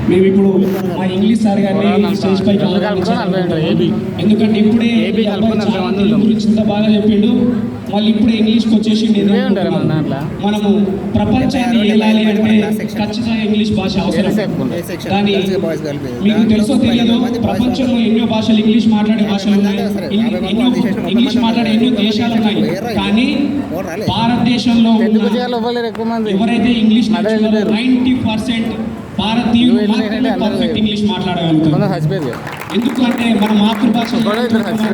మేము ఇప్పుడు మా ఇంగ్లీష్ సార్ గారిని స్టేజ్ పైకి ఎందుకంటే ఇప్పుడే గురించి ఇంత బాగా చెప్పిండు, మళ్ళీ ఇప్పుడే ఇంగ్లీష్కి వచ్చేసింది. మనము ప్రపంచాన్ని వెళ్ళాలి అంటే ఖచ్చితంగా ఇంగ్లీష్ భాష అవసరం. కానీ మీకు తెలుసో తెలియదు, ప్రపంచంలో ఎన్నో భాషలు, ఇంగ్లీష్ మాట్లాడే భాషలు ఉన్నాయి, ఇంగ్లీష్ మాట్లాడే ఎన్నో దేశాలు ఉన్నాయి. కానీ భారతదేశంలో ఎవరైతే ఇంగ్లీష్ 90% భారతీయులు పర్ఫెక్ట్ ఇంగ్లీష్ మాట్లాడగలుగుతారు. ఎందుకంటే మన మాతృభాష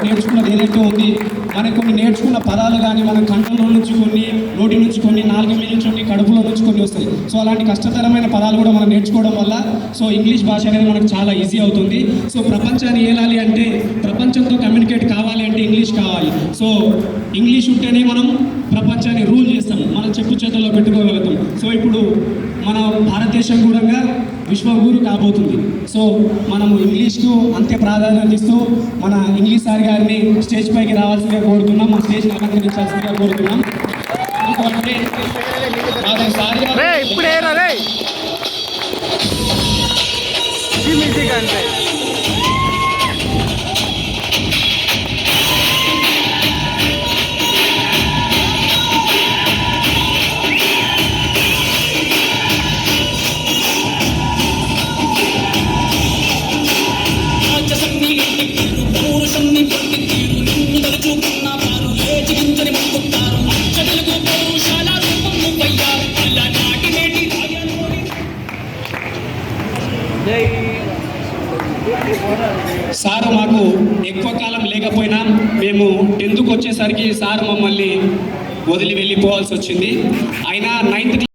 నేర్చుకున్నది ఏదైతే ఉంది, మనకు కొన్ని నేర్చుకున్న పదాలు కానీ మన కంఠంలో నుంచి కొన్ని, నోటి నుంచి కొన్ని, నాలుగు మీద నుంచి కొన్ని, కడుపులో నుంచి కొన్ని వస్తాయి. సో అలాంటి కష్టతరమైన పదాలు కూడా మనం నేర్చుకోవడం వల్ల సో ఇంగ్లీష్ భాష అనేది మనకు చాలా ఈజీ అవుతుంది. సో ప్రపంచాన్ని ఏలాలి అంటే, ప్రపంచంతో కమ్యూనికేట్ కావాలి అంటే ఇంగ్లీష్ కావాలి. సో ఇంగ్లీష్ ఉంటేనే మనం ప్రపంచాన్ని రూల్ చేస్తాం, మనం చెప్పు చేతుల్లో పెట్టుకోగలుగుతాం. సో ఇప్పుడు మన భారతదేశం కూడా విశ్వగురు కాబోతుంది. సో మనము ఇంగ్లీష్కు అంతే ప్రాధాన్యత ఇస్తూ మన ఇంగ్లీష్ సార్ గారిని స్టేజ్ పైకి రావాల్సిందిగా కోరుతున్నాం, మా స్టేజ్ అలంకరించాల్సిందిగా కోరుతున్నాం. సారు మాకు ఎక్కువ కాలం లేకపోయినా మేము 10th వచ్చేసరికి సార్ మమ్మల్ని వదిలి వెళ్ళిపోవాల్సి వచ్చింది. అయినా 9th